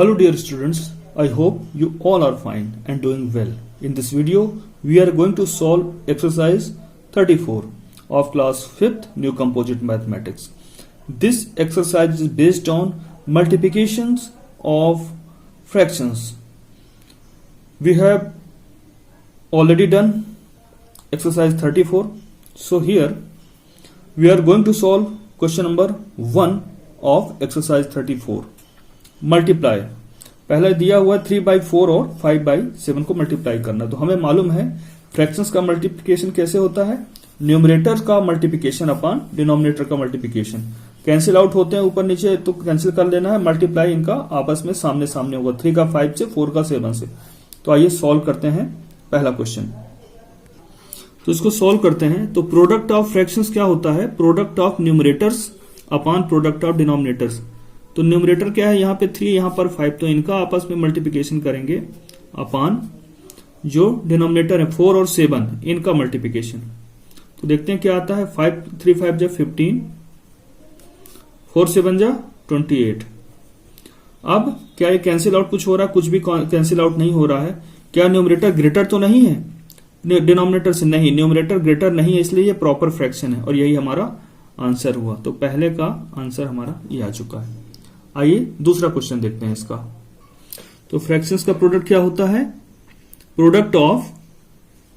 Hello dear students, I hope you all are fine and doing well. In this video, we are going to solve exercise 34 of class 5th New Composite Mathematics. This exercise is based on multiplications of fractions. We have already done exercise 34. So here, we are going to solve question number 1 of exercise 34. Multiply पहला दिया हुआ 3/4 और 5/7 को multiply करना। तो हमें मालूम है फ्रैक्शंस का मल्टीप्लिकेशन कैसे होता है, न्यूमरेटर का मल्टीप्लिकेशन अपॉन डिनोमिनेटर का मल्टीप्लिकेशन। कैंसिल आउट होते हैं ऊपर नीचे तो कैंसिल कर लेना है, मल्टीप्लाई इनका आपस में सामने सामने होगा, 3 का 5 से, 4 का 7 से। तो आइए सॉल्व करते हैं पहला क्वेश्चन। तो इसको सॉल्व करते हैं। तो प्रोडक्ट ऑफ फ्रैक्शंस क्या होता है, product of numerators upon product of denominators. तो न्यूमरेटर क्या है, यहाँ पे 3, यहाँ पर 5, तो इनका आपस में मल्टीप्लिकेशन करेंगे अपॉन जो डिनोमिनेटर है 4 और 7 इनका मल्टीप्लिकेशन। तो देखते हैं क्या आता है, 5 3 5 जा 15, 4 7 जा 28। अब क्या ये कैंसिल आउट कुछ हो रहा है, कुछ भी कैंसिल आउट नहीं हो रहा है। क्या न्यूमरेटर ग्रेटर तो नहीं है डिनोमिनेटर से, नहीं, न्यूमरेटर ग्रेटर नहीं है, इसलिए ये प्रॉपर फ्रैक्शन है और यही हमारा आंसर हुआ। तो पहले का आंसर हमारा ये आ चुका है। आइए दूसरा क्वेश्चन देखते हैं इसका। तो फ्रैक्शंस का प्रोडक्ट क्या होता है, product of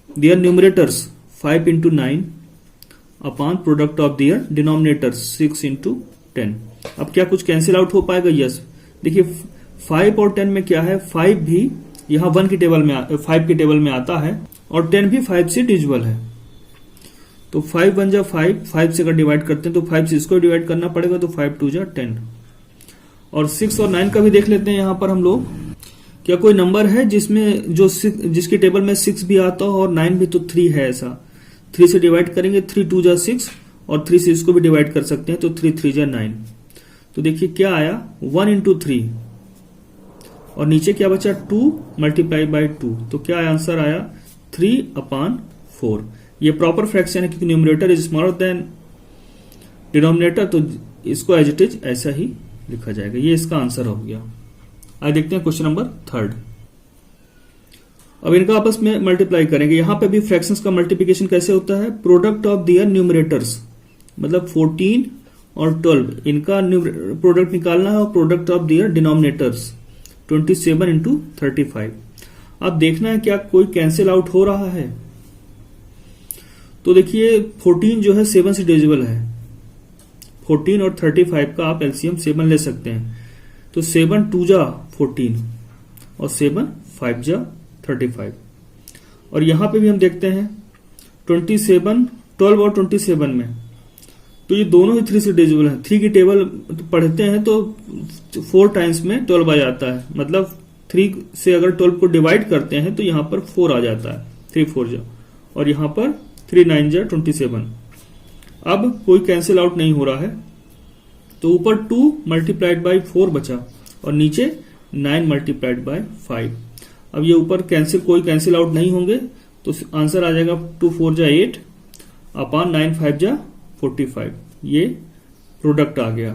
their numerators 5 into 9 upon product of their denominators 6 into 10। अब क्या कुछ कैंसिल आउट हो पाएगा, यस। देखिए 5 और 10 में क्या है, 5 भी यहां 1 की टेबल में 5 की टेबल में आता है और 10 भी 5 से डिविजिबल है। तो 5 1 जा 5, 5 से अगर डिवाइड करते हैं तो 5 से इसको डिवाइड करना पड़ेगा, तो 5 2 जा 10। और 6 और 9 का भी देख लेते हैं यहां पर हम लोग। क्या कोई नंबर है जिसमें जिसकी टेबल में 6 भी आता हो और 9 भी, तो 3 है ऐसा। 3 से डिवाइड करेंगे, 3 2 जा 6 और 3 से इसको भी डिवाइड कर सकते हैं, तो 3 3 जा 9। तो देखिए क्या आया, 1 into 3 और नीचे क्या बचा, 2 मल्टीप्लाई बाई 2। तो क्या आंसर आया, 3/4। ये प्रॉपर फ्रैक्शन है क्योंकि numerator is smaller than denominator, तो इसको एज इट इज ऐसा ही लिखा जाएगा। ये इसका आंसर हो गया। आज देखते हैं क्वेश्चन नंबर 3। अब इनका आपस में मल्टीप्लाई करेंगे। यहां पे भी फ्रैक्शंस का मल्टीप्लिकेशन कैसे होता है, प्रोडक्ट ऑफ दियर न्यूमरेटर्स, मतलब 14 और 12 इनका प्रोडक्ट निकालना है, और product of their denominators 27 into 35। अब देखना है क्या कोई कैंसिल आउट हो रहा है। तो देखिए 14 जो है 7 से डिविजिबल है, 14 और 35 का आप एलसीएम 7 ले सकते हैं। तो 7 2 जा 14 और 7 5 जा 35। और यहां पे भी हम देखते हैं 27 12 और 27 में, तो ये दोनों ही 3 से डिविजिबल है। 3 की टेबल पढ़ते हैं तो 4 टाइम्स में 12 आ जाता है, मतलब 3 से अगर 12 को डिवाइड करते हैं तो यहां पर 4 आ जाता है, 3 4 जा, और यहां पर 3 9 जा 27। अब कोई कैंसिल आउट नहीं हो रहा है, तो ऊपर 2 मल्टीप्लाइड बाई 4 बचा और नीचे 9 मल्टीप्लाइड बाई 5। अब ये ऊपर कोई कैंसिल आउट नहीं होंगे, तो आंसर आ जाएगा 2 4 जा 8 अपॉन 9 5 जा 45। ये प्रोडक्ट आ गया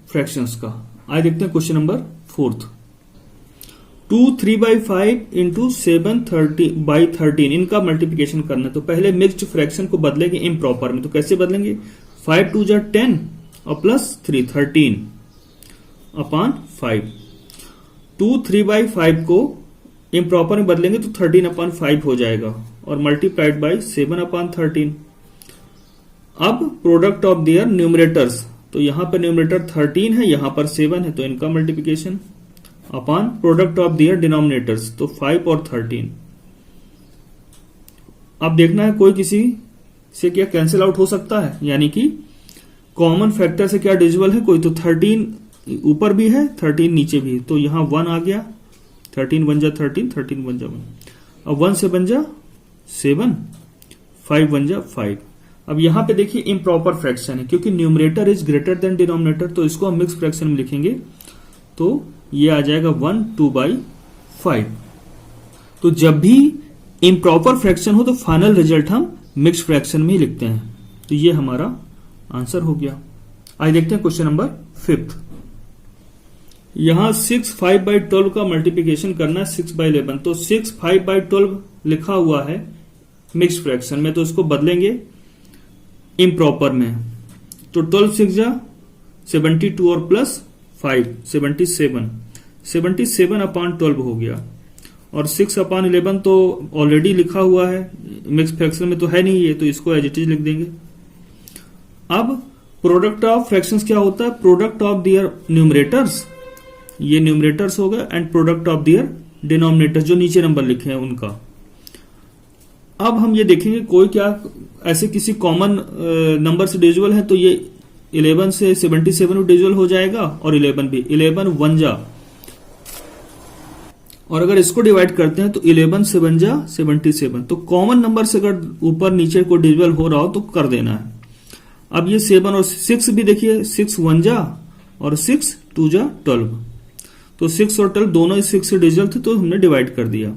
फ्रैक्शंस का। आज देखते हैं क्वेश्चन नंबर 4। 2 3/5 into 7 30/13 इनका मल्टीप्लिकेशन करना है। तो पहले मिक्स्ड फ्रैक्शन को बदलेंगे इम्प्रॉपर में। तो कैसे बदलेंगे, 5 2 जा 10 और प्लस 3 13 अपॉन 5। 2 3/5 को इम्प्रॉपर में बदलेंगे तो 13/5 हो जाएगा और मल्टीप्लाइड बाई 7/13। अब प्रोडक्ट ऑफ दियर न्यूमरेटर्स, तो यहां पर न्यूमरेटर 13 है, यहां पर 7 है, तो इनका multiplication upon product of their denominators, तो 5 और 13। अब देखना है कोई किसी से क्या कैंसिल आउट हो सकता है, यानी कि कॉमन फैक्टर से क्या डिविजिबल है कोई। तो 13 ऊपर भी है, 13 नीचे भी, तो यहां 1 आ गया, 13 1 जा 13, 13 1 जा 1। अब 1 से 1 जा 7, 5 1 जा 5। अब यहां पे देखिए इम्प्रॉपर फ्रैक्शन है क्योंकि numerator is greater than denominator, तो इसको हम मिक्स फ्रैक्शन में लिखेंगे, तो ये आ जाएगा 1 2/5। तो जब भी इम्प्रॉपर फ्रैक्शन हो तो फाइनल रिजल्ट हम मिक्स फ्रैक्शन में ही लिखते हैं। तो ये हमारा आंसर हो गया। आइए देखते हैं क्वेश्चन नंबर 5। यहां 6 5/12 का मल्टीप्लिकेशन करना है 6/11, तो 6 5/12 लिखा हुआ है मिक्स फ्रैक्शन में, तो इसको बदलेंगे इम्प्रॉपर में। तो 12 6 जा 72 और प्लस 5 77/12 हो गया। और 6/11 तो ऑलरेडी लिखा हुआ है, मिक्स फ्रैक्शन में तो है नहीं ये, तो इसको एज इट इज लिख देंगे। अब प्रोडक्ट ऑफ फ्रैक्शंस क्या होता है? प्रोडक्ट ऑफ दियर न्यूमरेटर्स, ये न्यूमरेटर्स हो गए, and product of their denominators, जो नीचे नंबर लिखे हैं उनका। अब हम ये देखेंगे कोई क्या ऐसे किसी कॉमन नंबर से डिविजिबल है, तो ये 11 से 77 भी डिविजिबल हो जाएगा, और 11 भी। 11 1 जा, और अगर इसको डिवाइड करते हैं तो 11 7 जा 77। तो कॉमन नंबर से अगर ऊपर नीचे को डिविजिबल हो रहा हो तो कर देना है। अब ये 7 और 6 भी देखिए, 6 1 जा और 6 2 जा 12। तो 6 और 12 दोनों ही 6 से डिविजिबल थे, तो हमने डिवाइड कर दिया।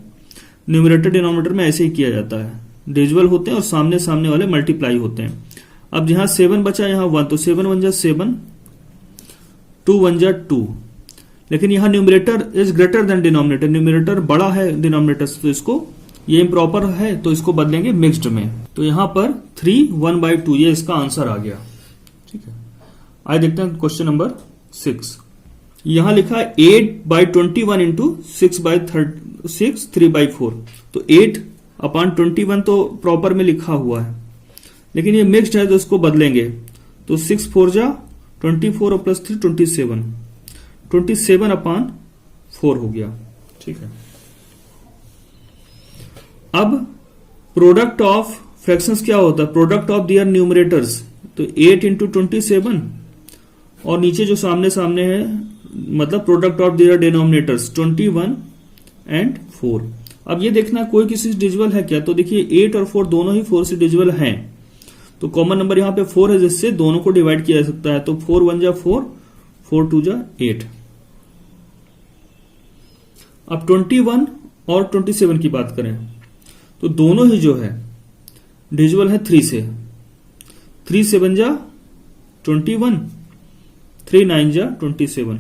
न्यूमरेटर डिनोमिनेटर में ऐसे ही किया जाता है, डिविजिबल होते हैं और सामने सामने वाले मल्टीप्लाई होते हैं। अब जहां 7 बचा यहां 1, तो 7 1 जा 7, 2 1 जा 2। लेकिन यहां numerator is greater than denominator, numerator बड़ा है डिनोमिनेटर से, तो इसको ये इम्प्रॉपर है, तो इसको बदलेंगे मिक्स्ड में। तो यहां पर 3 1/2, ये इसका आंसर आ गया। ठीक है, आइए देखते हैं क्वेश्चन नंबर 6। यहां लिखा है 8/21 इंटू 6 3/4। तो 8/21 तो प्रॉपर में लिखा हुआ है, लेकिन ये मिक्स्ड है तो इसको बदलेंगे। तो 6 4 जा 24 और प्लस 3 27/4 हो गया। ठीक है, अब प्रोडक्ट ऑफ फ्रैक्शंस क्या होता है? प्रोडक्ट ऑफ दियर न्यूमरेटर्स, तो 8 इंटू 27, और नीचे जो सामने सामने है मतलब product of their denominators 21 and 4। अब ये देखना कोई किसी से डिविजिबल है क्या, तो देखिए 8 और 4 दोनों ही 4 से डिविजिबल हैं, तो कॉमन नंबर यहां पे 4 है, जिससे दोनों को डिवाइड किया जा सकता है। तो 4 1 जा 4, 4 2 जा 8। अब 21 और 27 की बात करें तो दोनों ही जो है डिविजिबल है 3 से। 3 7 जा 21, 3 9 जा 27।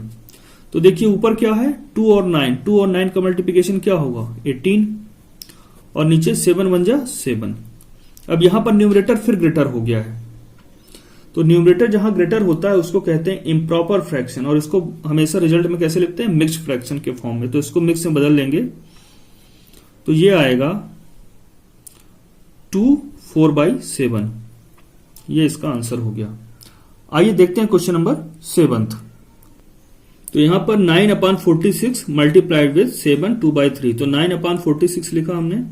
तो देखिए ऊपर क्या है 2 और 9, 2 और 9 का मल्टीप्लिकेशन क्या होगा 18, और नीचे 7 1 जा 7। अब यहां पर न्यूमरेटर फिर ग्रेटर हो गया है, तो न्यूमरेटर जहां ग्रेटर होता है उसको कहते हैं इम्प्रॉपर फ्रैक्शन, और इसको हमेशा रिजल्ट में कैसे लिखते हैं? मिक्स्ड फ्रैक्शन के फॉर्म में। तो इसको मिक्स में बदल लेंगे, तो ये आएगा 2 4/7। ये इसका आंसर हो गया। आइए देखते हैं क्वेश्चन नंबर 7। तो यहां पर 9/46 मल्टीप्लाइड विद 7 2/3, तो 9/46 लिखा हमने,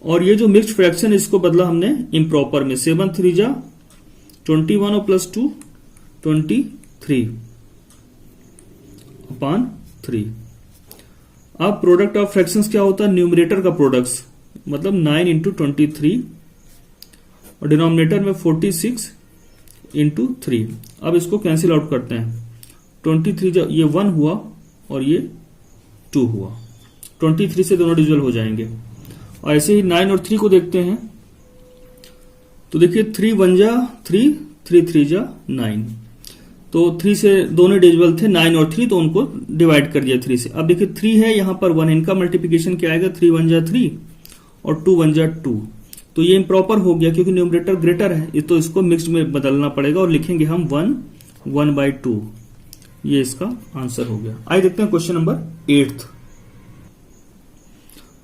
और ये जो मिक्स्ड फ्रैक्शन इसको बदला हमने इम्प्रॉपर में। 7 3 जा 21 और प्लस 2 23/3। अब प्रोडक्ट ऑफ फ्रैक्शंस क्या होता है? न्यूमरेटर का प्रोडक्ट्स, मतलब 9 इंटू 23, और डिनोमिनेटर में 46 इंटू 3। अब इसको कैंसिल आउट करते हैं। 23 जब ये 1 हुआ और ये 2 हुआ, 23 से दोनों डिविजिबल हो जाएंगे। और ऐसे ही 9 और 3 को देखते हैं, तो देखिए 3 1 जा 3, 3 3 जा 9। तो 3 से दोनों डिविजिबल थे 9 और 3, तो उनको डिवाइड कर दिया 3 से। अब देखिए 3 है यहां पर 1, इनका मल्टीप्लिकेशन क्या आएगा? 3 1 जा 3 और 2 1 जा 2। तो ये इम्प्रॉपर हो गया क्योंकि न्यूमरेटर ग्रेटर है, तो इसको मिक्स्ड में बदलना पड़ेगा और लिखेंगे हम 1 1/2। ये इसका आंसर हो गया। आइए देखते हैं क्वेश्चन नंबर 8।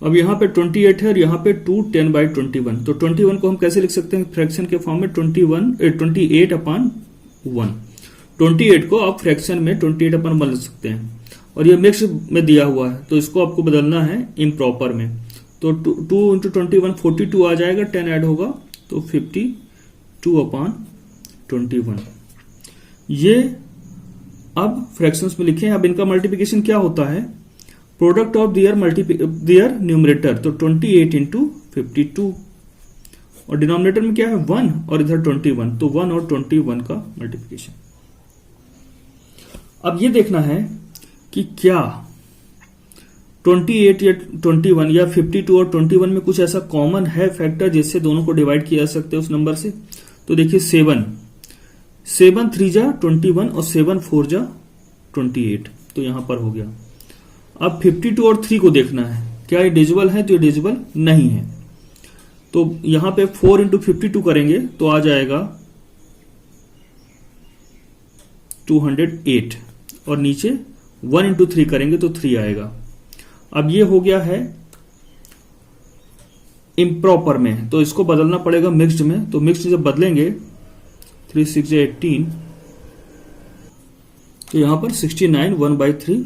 अब यहां पे 28 है और यहां पे 2 10/21। तो 21 को हम कैसे लिख सकते हैं फ्रैक्शन के फॉर्म में? 28/1। 28 को आप फ्रैक्शन में 28/1 लिख सकते हैं, और ये मिक्स में दिया हुआ है, तो इसको आपको बदलना है इम्प्रॉपर में। तो 2 इंटू 21 42 आ जाएगा, 10 ऐड होगा तो 52/21। ये अब फ्रैक्शंस में लिखे हैं। अब इनका मल्टीप्लिकेशन क्या होता है? प्रोडक्ट ऑफ दियर न्यूमरेटर, तो 28 इंटू 52, और डिनोमिनेटर में क्या है 1 और इधर 21, तो 1 और 21 का मल्टीप्लिकेशन। अब ये देखना है कि क्या 28 या 21 या 52 और 21 में कुछ ऐसा कॉमन है फैक्टर जिससे दोनों को डिवाइड किया जा सकता है उस नंबर से। तो देखिए 7 3 जा 21 और 7 4 जा 28, तो यहां पर हो गया। अब 52 और 3 को देखना है, क्या ये डिविजिबल है? तो ये डिविजिबल नहीं है। तो यहां पे 4 इंटू 52 करेंगे तो आ जाएगा 208, और नीचे 1 इंटू 3 करेंगे तो 3 आएगा। अब ये हो गया है इम्प्रॉपर में, तो इसको बदलना पड़ेगा मिक्स्ड में। तो मिक्स्ड जब बदलेंगे 3 6 18, तो यहां पर 69 1/3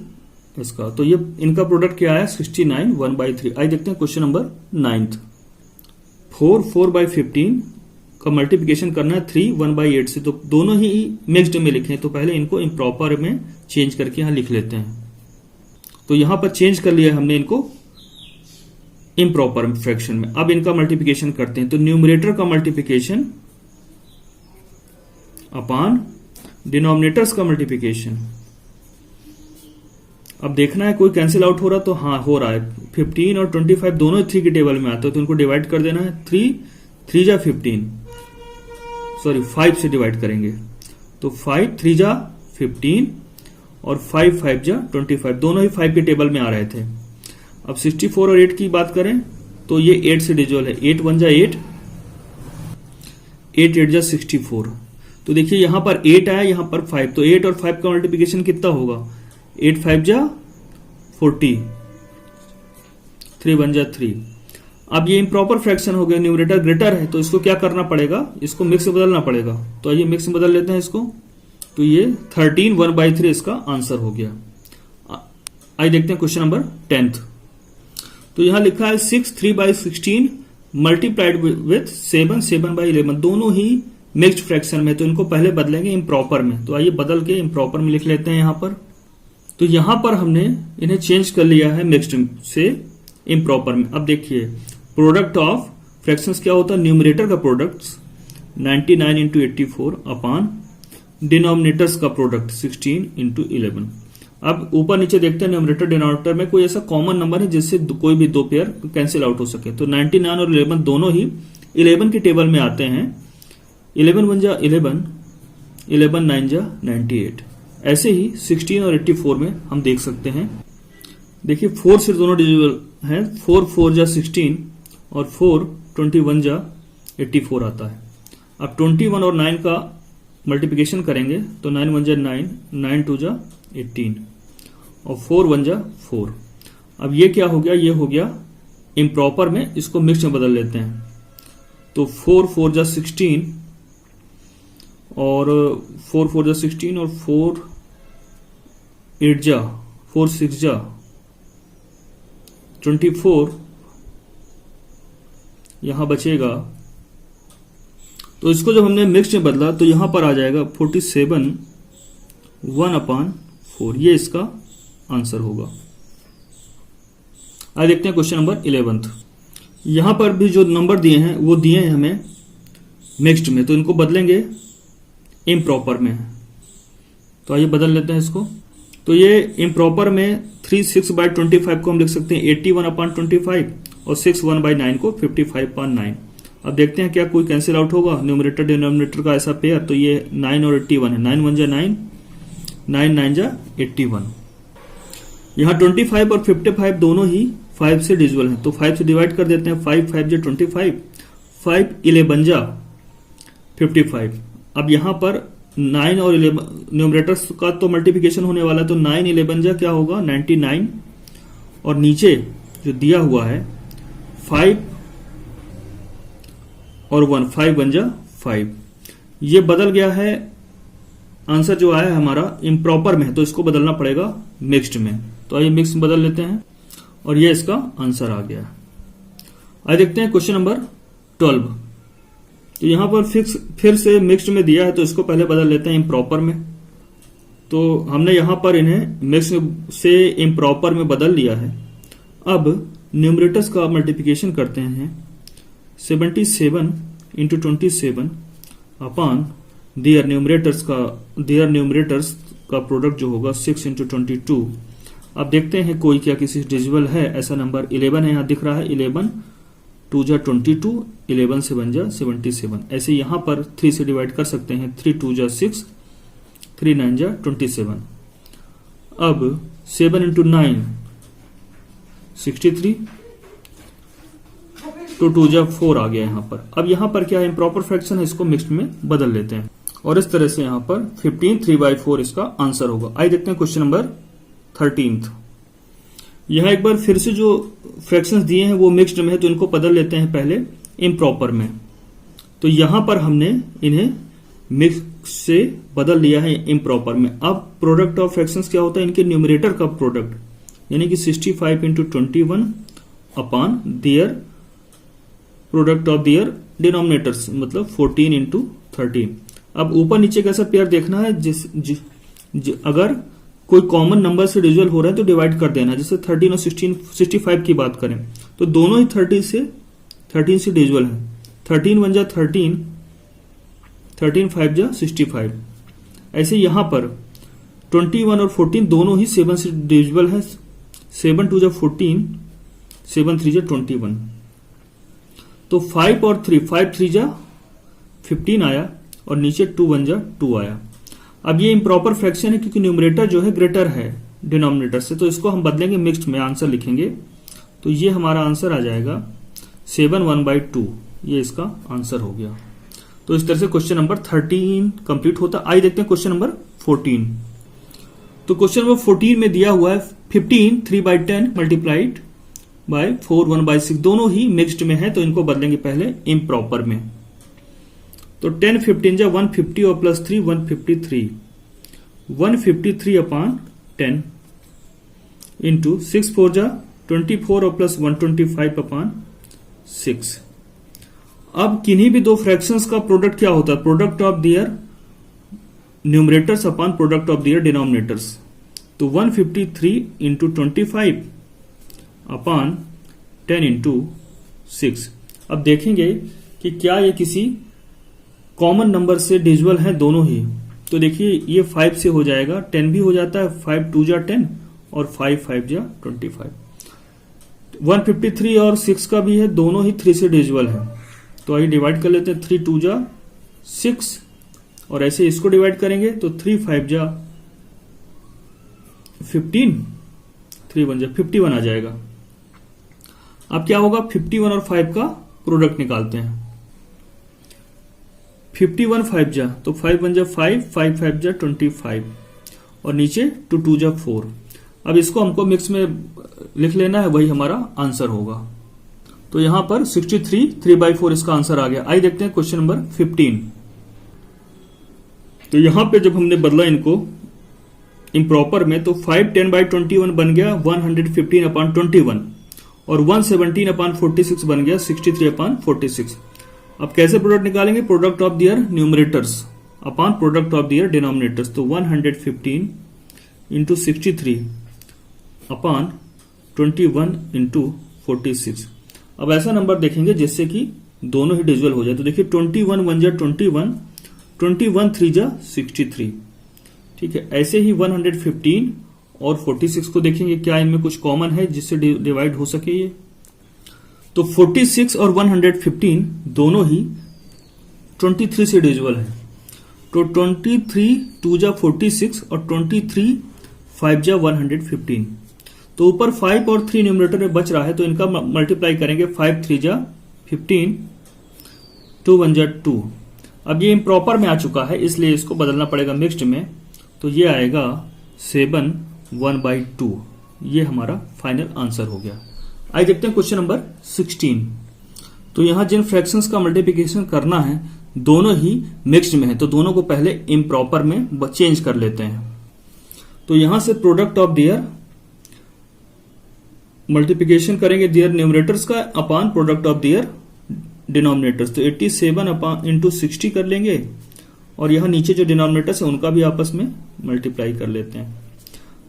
इसका, तो ये इनका प्रोडक्ट क्या है? 69 1/3। आइए देखते हैं क्वेश्चन नंबर 9। 4/15 का मल्टीप्लिकेशन करना है 3 1/8 से, तो दोनों ही मिक्स्ड में लिखें। तो पहले इनको इम्प्रॉपर में चेंज करके यहां लिख लेते हैं। तो यहां पर चेंज कर लिया हमने इनको इम्प्रॉपर फ्रैक्शन में। अब इनका मल्टीप्लिकेशन करते हैं, तो न्यूमरेटर का मल्टीप्लिकेशन अपॉन डिनोमिनेटर्स का मल्टीप्लिकेशन। अब देखना है कोई कैंसिल आउट हो रहा, तो हाँ हो रहा है। 15 और 25 दोनों 3 के टेबल में आते हैं, तो इनको डिवाइड कर देना है। 3 जा 15, सॉरी 5 से डिवाइड करेंगे, तो 5 3 जा 15 और 5 5 जा 25, दोनों ही 5 के टेबल में आ रहे थे। अब 64 और 8 की बात करें तो ये 8 से डिविजिबल है। 8 1 जा 8, 8 8 जा 64। तो देखिए यहां पर 8 आया, यहां पर 5, तो 8 और 5 का मल्टीप्लिकेशन कितना होगा? 8 5 जा 40, 3 1 जा 3। अब ये इम्प्रॉपर फ्रैक्शन हो गया, न्यूमरेटर ग्रेटर है, तो इसको क्या करना पड़ेगा? इसको मिक्स में बदलना पड़ेगा। तो आइए मिक्स में बदल लेते हैं इसको। तो ये 13 1/3 इसका आंसर हो गया। आइए देखते हैं क्वेश्चन नंबर 10। तो यहां लिखा है 6 3/16 मल्टीप्लाइड विथ 7 7/11, दोनों ही मिक्स्ड फ्रैक्शन में, तो इनको पहले बदलेंगे इम्प्रॉपर में। तो आइए बदल के इम्प्रॉपर में लिख लेते हैं यहां पर। तो यहां पर हमने इन्हें चेंज कर लिया है मिक्स्ड से इम्प्रॉपर में। अब देखिए प्रोडक्ट ऑफ फ्रैक्शंस क्या होता है? न्यूमरेटर का प्रोडक्ट 99 इंटू 84 अपॉन डिनोमिनेटर्स का प्रोडक्ट 16 इंटू 11। अब ऊपर नीचे देखते हैं न्यूमरेटर डिनोमिनेटर में कोई ऐसा कॉमन नंबर है जिससे कोई भी दो पेयर कैंसिल आउट हो सके। तो 99 और 11 दोनों ही 11 के टेबल में आते हैं। 11 1 जा 11, 11 9 जा 98। ऐसे ही 16 और 84 में हम देख सकते हैं। देखिए 4 से दोनों डिविजिबल हैं। 4 4 जा 16 और 4 21 जा 84 आता है। अब 21 और 9 का मल्टीप्लिकेशन करेंगे तो 9 1 जा 9, 9 2 जा 18 और 4 1 जा 4। अब ये क्या हो गया? ये हो गया इम्प्रॉपर में, इसको मिक्स में बदल लेते हैं। तो 4 4 जा 16 और 4 4 जा 16 और 4 8 जा 4 6 जा 24, यहां बचेगा। तो इसको जब हमने मिक्स में बदला तो यहां पर आ जाएगा 47 1/4, ये इसका आंसर होगा। आज देखते हैं क्वेश्चन नंबर 11। यहां पर भी जो नंबर दिए हैं वो दिए हैं हमें मिक्स्ड में, तो इनको बदलेंगे इम्प्रॉपर में। तो आइए बदल लेते हैं इसको। तो ये इम्प्रॉपर में 3 6/25 को हम लिख सकते हैं 81/25 और 6 1/9 को 55/9। अब देखते हैं क्या कोई कैंसिल आउट होगा न्यूमरेटर डिनोमिनेटर का ऐसा पेयर। तो ये 9 और 81 है। 9 1 जा 9, 9 9 जा 81। यहां 25 और 55 दोनों ही 5 से डिविजिबल हैं, तो 5 से डिवाइड कर देते हैं। 5 5 जा 25, 5 11 जा 55। अब यहां पर 9 और 11 न्यूमरेटर्स का तो मल्टीप्लिकेशन होने वाला है, तो 9 11 जा क्या होगा? 99 और नीचे जो दिया हुआ है 5 और 1, 5 1 जा 5। ये बदल गया है। आंसर जो आया है हमारा इम्प्रॉपर में है, तो इसको बदलना पड़ेगा मिक्स्ड में। तो आइए मिक्स में बदल लेते हैं और ये इसका आंसर आ गया। आइए देखते हैं क्वेश्चन नंबर 12। तो यहां पर फिर से मिक्स्ड में दिया है, तो इसको पहले बदल लेते हैं इम्प्रॉपर में। तो हमने यहां पर इन्हें मिक्स से इम्प्रॉपर में बदल लिया है। अब न्यूमरेटर्स का मल्टीप्लिकेशन करते हैं। 77 इंटू 27 अपॉन दियर न्यूमरेटर्स का प्रोडक्ट जो होगा 6 इंटू 22। अब देखते हैं कोई क्या किसी डिविजिबल है ऐसा नंबर। 11 है, यहां दिख रहा है 11 2 जा 22, 11 से 1 जा 77। ऐसे यहां पर 3 से डिवाइड कर सकते हैं। 3 2 जा 6, 3 9 जा 27। अब 7 इंटू 9 63, तो 2 जा 4 आ गया यहाँ पर। अब यहाँ पर क्या है, इम्प्रॉपर फ्रैक्शन है, इसको मिक्स्ड में बदल लेते हैं और इस तरह से यहाँ पर 15 3/4 इसका आंसर होगा। आइए देखते हैं क्वेश्चन नंबर 13। यहाँ एक बार फिर से जो फ्रैक्शंस दिए हैं वो मिक्स्ड में है, तो इनको बदल लेते हैं पहले इम्प्रॉपर में। तो यहां पर हमने इन्हें मिक्स से बदल लिया है इम्प्रॉपर में। अब प्रोडक्ट ऑफ फ्रैक्शंस क्या होता है, इनके न्यूमरेटर का प्रोडक्ट, यानी कि 65 into 21 upon their product of their denominators, मतलब 14 इंटू 13। अब ऊपर नीचे कैसा पेयर देखना है, अगर कोई कॉमन नंबर से डिविजल हो रहा है तो डिवाइड कर देना। जैसे 13 और 65 की बात करें तो दोनों ही 13 से डिविजल है। 13 1 जा 13, 13 5 जा 65। ऐसे यहां पर 21 और 14 दोनों ही 7 से डिविजिबल है। 7 2 जा 14, 7 3 जा 21। तो 5 और 3, 5 3 जा 15 आया और नीचे 2 1 जा 2 आया। अब ये इम्प्रॉपर फ्रैक्शन है क्योंकि न्यूमरेटर जो है ग्रेटर है डिनोमिनेटर से, तो इसको हम बदलेंगे मिक्स्ड में, आंसर लिखेंगे। तो ये हमारा आंसर आ जाएगा 7 1/2, ये इसका आंसर हो गया। तो इस तरह से क्वेश्चन नंबर 13 कंप्लीट होता। आइए देखते हैं क्वेश्चन नंबर 14। तो क्वेश्चन नंबर 14 में दिया हुआ है 15 3/10 मल्टीप्लाइड बाय 4 1/6, दोनों ही मिक्स्ड में है, तो इनको बदलेंगे पहले इम्प्रॉपर में। तो 10 15 जा 150 और प्लस 3 153, 153 अपॉन 10 इंटू 6 4 जा 24 और प्लस 125 अपॉन 6। अब किन्हीं भी दो फ्रैक्शंस का प्रोडक्ट क्या होता है, product of their numerators upon product of their denominators. तो 153 इंटू 25 अपॉन 10 इंटू 6। अब देखेंगे कि क्या ये किसी कॉमन नंबर से डिविजिबल है दोनों ही। तो देखिए ये 5 से हो जाएगा, 10 भी हो जाता है, 5 2 जा 10 और 5 5 जा 25। 153 और 6 का भी है, दोनों ही 3 से डिविजिबल है। तो आइए डिवाइड कर लेते हैं, 3 2 जा 6 और ऐसे इसको डिवाइड करेंगे तो 3 5 जा 15, 3 1 जा 51 आ जाएगा। अब क्या होगा, 51 और 5 का प्रोडक्ट निकालते हैं। 51 5 जा, तो 5 1 जा 5, 5 5 जा 25 और नीचे 2 2 जा 4। अब इसको हमको मिक्स में लिख लेना है, वही हमारा आंसर होगा। तो यहां पर 63 3/4 इसका आंसर आ गया। आइए देखते हैं क्वेश्चन नंबर 15। तो यहां पे जब हमने बदला इनको इम्प्रॉपर में, तो 5 10/21 बन गया 115 अपॉन 21 और 117 अपॉन 46 बन गया 63 अपॉन 46। अब कैसे प्रोडक्ट निकालेंगे, product of their numerators upon product of their denominators. तो 115 इंटू 63 अपॉन 21 इंटू 46। अब ऐसा नंबर देखेंगे जिससे कि दोनों ही डिविजिबल हो जाए। तो देखिए 21 1 जा 21, 21 3 जा 63। ठीक है, ऐसे ही 115 और 46 को देखेंगे क्या इनमें कुछ कॉमन है जिससे डिवाइड हो सके ये। तो 46 और 115 दोनों ही 23 से डिविजिबल है। तो 23 2 जा 46 और 23 5 जा 115। तो ऊपर 5 और 3 न्यूमरेटर में बच रहा है, तो इनका मल्टीप्लाई करेंगे। 5 3 जा 15, 2 1 जा 2। अब ये इम्प्रॉपर में आ चुका है, इसलिए इसको बदलना पड़ेगा मिक्स्ड में। तो ये आएगा 7 1/2। ये हमारा फाइनल आंसर हो गया। आइए देखते हैं क्वेश्चन नंबर 16। तो यहां जिन फ्रैक्शंस का मल्टीप्लिकेशन करना है दोनों ही मिक्स्ड में है, तो दोनों को पहले इम्प्रॉपर में चेंज कर लेते हैं। तो यहां से प्रोडक्ट ऑफ दियर मल्टीप्लिकेशन करेंगे दियर न्यूमरेटर्स का upon product of their denominators. तो 87 अपॉन इंटू 60 कर लेंगे और यहां नीचे जो डिनोमिनेटर्स है उनका भी आपस में मल्टीप्लाई कर लेते हैं।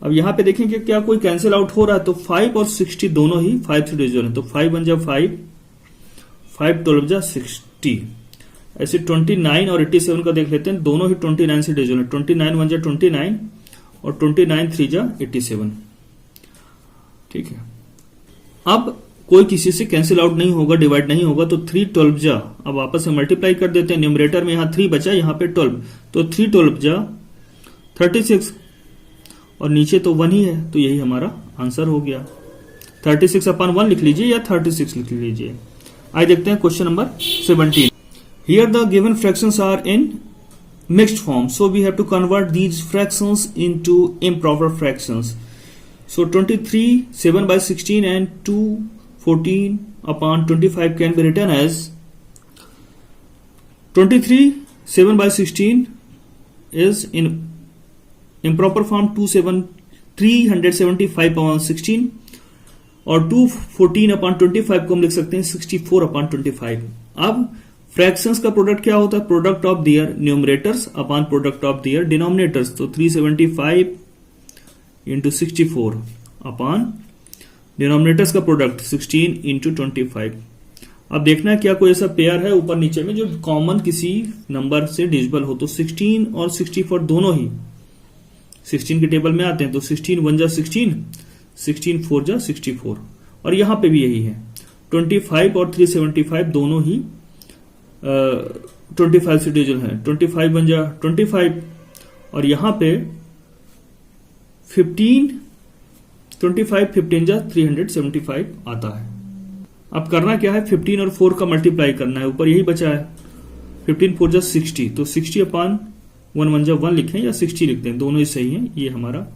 अब यहां पे देखेंगे क्या कोई कैंसिल आउट हो रहा है, तो 5 और 60 दोनों ही 5 से डिविजिबल है। तो 5 1 जा 5, 5 12 जा 60। ऐसे 29 और 87 का देख लेते हैं, दोनों ही 29 से डिविजिबल है। 29 1 जा 29 और 29 3 जा 87। ठीक है, अब कोई किसी से कैंसिल आउट नहीं होगा, डिवाइड नहीं होगा। तो 3 12 जा, अब आपस में मल्टीप्लाई कर देते हैं। न्यूमरेटर में यहां 3 बचा, यहां पे 12, तो 3 12 जा 36 और नीचे तो 1 ही है, तो यही हमारा आंसर हो गया। 36/1 लिख लीजिए या 36 लिख लीजिए। आइए देखते हैं question number 17। Here the given fractions are in mixed form, so we have to convert these fractions into improper fractions. So 23 7/16 and 2/14/25 can be written as 23 7/16 is in improper form 375/16 और 2/14/25 को हम लिख सकते हैं 64/25। अब फ्रैक्शंस का product क्या होता है? Product of their numerators upon product of their denominators. तो 375 इंटू 64 अपॉन डिनोमिनेटर्स का प्रोडक्ट 16 इंटू 25। अब देखना है क्या कोई ऐसा पेयर है ऊपर नीचे में जो कॉमन किसी नंबर से डिविजिबल हो। तो 16 और 64 दोनों ही 16 के टेबल में आते हैं, तो 16 1 जा 16, 16 4 जा 64, और यहां पे भी यही है। 25 और 375 दोनों ही 25 से डिविजिबल है। 25 1 जा 25 और यहां पे 15 जा 375 आता है। अब करना क्या है? 15 और 4 का मल्टीप्लाई करना है, ऊपर यही बचा है। 15 4 जा 60, तो 60/1 1 जा 1 लिखें या 60 लिखते हैं, दोनों ही सही हैं। ये हमारा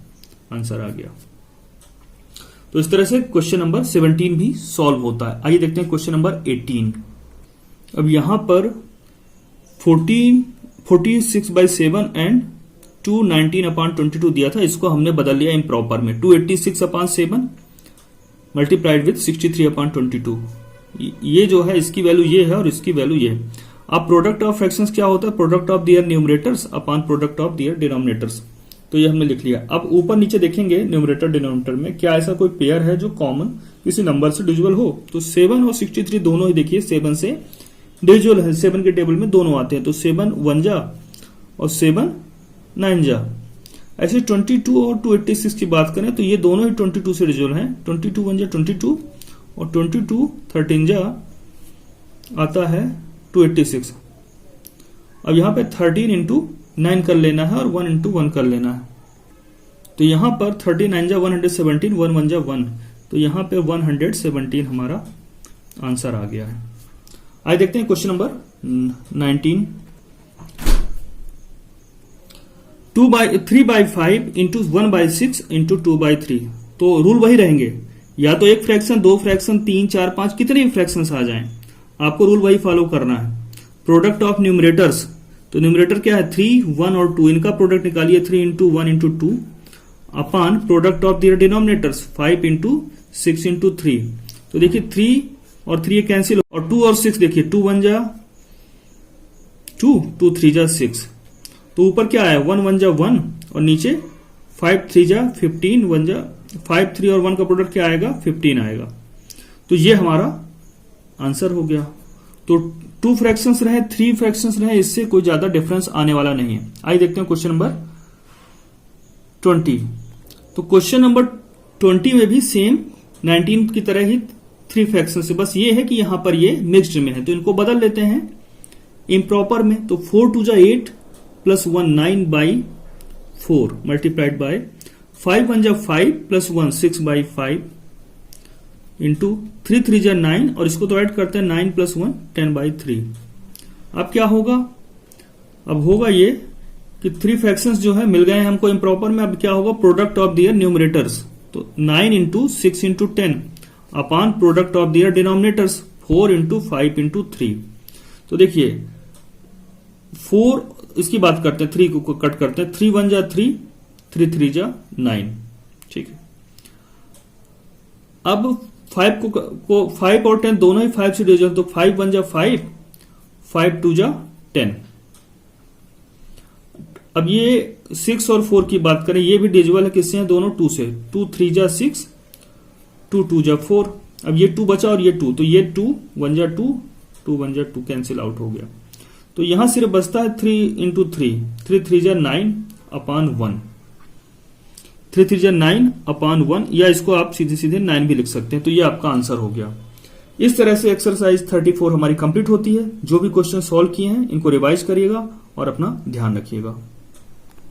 आंसर आ गया। तो इस तरह से क्वेश्चन नंबर 17 भी सॉल्व होता है। आइए देखते हैं क्वेश्चन नंबर 18। अब यहां पर 46/7 एंड 219/22 दिया था, इसको हमने बदल लिया इम्प्रॉपर में। 286/7 मल्टीप्लाइड विथ 63/22। ये जो है इसकी वैल्यू ये है और इसकी वैल्यू ये है। अब प्रोडक्ट ऑफ फ्रैक्शंस क्या होता है? Product of their numerators upon product of their denominators. तो ये हमने लिख लिया। अब ऊपर नीचे देखेंगे न्यूमरेटर डिनोमिनेटर में क्या ऐसा कोई पेयर है जो कॉमन किसी नंबर से डिविजिबल हो। तो 7 और 63 दोनों ही देखिए 7 से डिविजिबल है, 7 के टेबल में दोनों आते हैं। तो 7 1 जा और 7 9 जा। ऐसे 22 और 286 की बात करें तो ये दोनों ही 22 से डिविजिबल हैं। 22 1 जा 22 और 22 13 जा आता है 286। अब यहां पे 13 इंटू 9 कर लेना है और 1 इंटू 1 कर लेना है। तो यहां पर 39 जा 117, 1 1 जा 1, तो यहां पे 117 हमारा आंसर आ गया है। आइए देखते हैं क्वेश्चन नंबर 19। 3/5 into 1/6 into 2/3। तो रूल वही रहेंगे, या तो एक फ्रैक्शन, दो फ्रैक्शन, 3 4 5 कितने भी फ्रैक्शन आ जाएं, आपको रूल वही फॉलो करना है। प्रोडक्ट ऑफ न्यूमरेटर्स, तो न्यूमरेटर क्या है? 3 1 और 2, इनका प्रोडक्ट निकालिए 3 into 1 into 2 upon product of their denominators 5 into 6 into 3। तो देखिए 3 और 3 कैंसिल, और 2 और 6 देखिए 2 1 जा 2, 2 3 जा 6। तो ऊपर क्या आया? 1 1 जा 1 और नीचे 5 3 जा 15, 1 जा 5 3 और 1 का प्रोडक्ट क्या आएगा? 15 आएगा। तो ये हमारा आंसर हो गया। तो 2 फ्रैक्शंस रहे, 3 फ्रैक्शंस रहे, इससे कोई ज्यादा डिफरेंस आने वाला नहीं है। आइए देखते हैं क्वेश्चन नंबर 20। तो क्वेश्चन नंबर 20 में भी सेम 19 की तरह ही 3 फ्रैक्शन से, बस ये है कि यहां पर ये मिक्स्ड में है, तो इनको बदल लेते हैं इम्प्रॉपर में। तो 4 2 जा 8 प्लस 1 9/4 मल्टीप्लाइड बाय 5 1 जा 5 प्लस 1 6/5 इंटू 3 3 जा 9, और इसको तो ऐड करते हैं 9 प्लस 1 10/3। अब क्या होगा? अब होगा ये कि 3 फ्रैक्शंस जो है मिल गए हमको इम्प्रॉपर में। अब क्या होगा? प्रोडक्ट ऑफ दियर न्यूमरेटर्स, तो 9 into 6 into 10 upon product of their denominators 4 into 5 into 3। तो देखिए 4, इसकी बात करते हैं, 3 को कट करते हैं। 3 1 जा 3, 3 3 जा 9, ठीक है। अब 5 को 5 और 10 दोनों ही 5 से डिविजिबल, तो 5 1 जा 5, 5 2 जा 10। अब ये 6 और 4 की बात करें, ये भी डिविजिबल है, किससे हैं? दोनों 2 से। 2 3 जा 6, 2 2 जा 4। अब ये 2 बचा और ये 2, तो ये 2 1 जा 2, 2 1 जा 2 कैंसिल आउट हो गया। तो यहां सिर्फ बचता है 3 इंटू 3, 3 3 जा 9/1, 3 3 जा 9/1, या इसको आप सीधे सीधे 9 भी लिख सकते हैं। तो ये आपका आंसर हो गया। इस तरह से एक्सरसाइज 34 हमारी कंप्लीट होती है। जो भी क्वेश्चन सॉल्व किए हैं इनको रिवाइज करिएगा और अपना ध्यान रखिएगा।